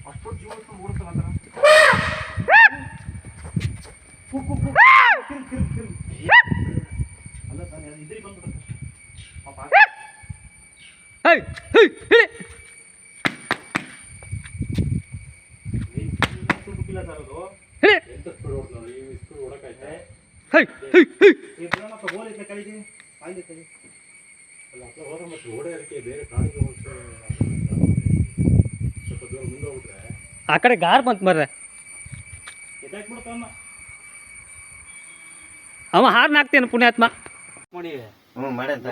ಅಷ್ಟು ಜೀವ ಓಡಿಸ್ತಲ್ಲ ಅಲ್ಲ ಸರ್ ಇದ್ರಿಗೆ ಬಂದ್ಬಿಡುತ್ತೆ ಪಾಪ ತುಡುಕಿಲ್ಲ ಸರ್ ಅದು ಎಂತ ಸ್ಪೀಡ್ ಓಡ್ತಾರೆ ಈ ಸ್ಪೀಡ್ ಓಡಕ್ಕಾಯ್ತೆ ಗೋಲಿದ್ದ ಕೈಗೆ ಆಯ್ತು ಕೈ ಅಲ್ಲ ಅಪ್ಪ ಹೋದ ಮತ್ತು ಓಡೋದಕ್ಕೆ ಬೇರೆ ಕಾಡಿಗೆ ಸ್ವಲ್ಪ ದೂರ ಮುಂದೆ ಹೋಗ್ಬಿಟ್ರೆ ಆ ಕಡೆ ಗಾರ್ ಬಂತು ಮರ್ರೆ ಎದ್ದಾಕ್ಬಿಡ್ತಾವಮ್ಮ ಅವ ಹಾರ್ನ ಹಾಕ್ತೇನೆ ಪುಣ್ಯಾತ್ಮ ನೋಡಿ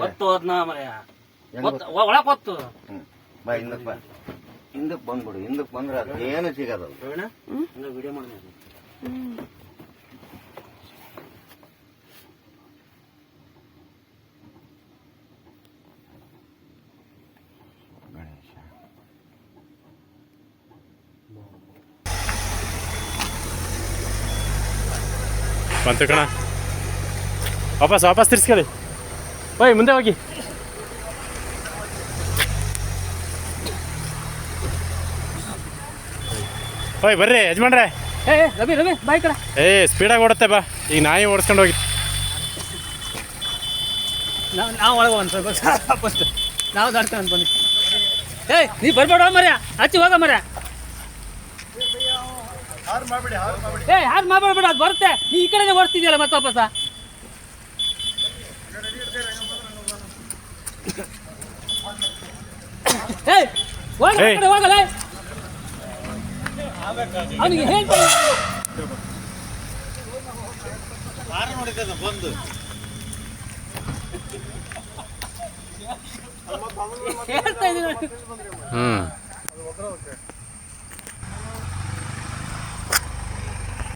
ಒತ್ತು ಅದನ್ನ ಮರೆಯ ಒಳಗೆ ಹೊತ್ತು ಬಾ ಹಿಂದಕ್ಕೆ ಬಂದ್ಬಿಡು ಹಿಂದಕ್ಕೆ ಬಂದ್ರೆ ಅದು ಏನು ಸಿಗೋದಲ್ಲ ವಿಡಿಯೋ ಮಾಡಿದೆ ಬಂತು ಕಣ ವಾಪಸ್ ತಿರ್ಸ್ಕೊಳ್ಳಿ ಓಯ್ ಮುಂದೆ ಹೋಗಿ ಓಯ್ ಬರ್ರಿ ಯಜಮಾನ್ರೆ ರವಿ ಬಾಯ್ ಕಡೆ ಸ್ಪೀಡಾಗಿ ಓಡುತ್ತೆ ಬಾ ಈಗ ನಾಯಿ ಓಡಿಸ್ಕೊಂಡು ಹೋಗಿ ನಾವು ಒಳಗೆ ಒಂದು ಸ್ವಲ್ಪ ಫಸ್ಟ್ ನಾವು ದಾಡ್ಕೊಂಡು ಬನ್ನಿ ನೀ ಬರ್ಬೇಡ ಮರ್ಯ ಹಚ್ಚಿ ಹೋಗ ಮರ್ಯ ಹಾರು ಮಾಡ್ಬೇಡ ಅದು ಬರುತ್ತೆ ನೀ ಈ ಕಡೆನೇ ಓಡಿಸ್ತಿದ್ಯಲ್ಲ ಮತ್ತೆ ವಾಪಸ ಹೋಗಲ್ಲ ಅವನಿಗೆ ಹೇಳ್ತಾರೆ ಬಂದು ಹೇಳ್ತಾ ಇದ್ದೀನಿ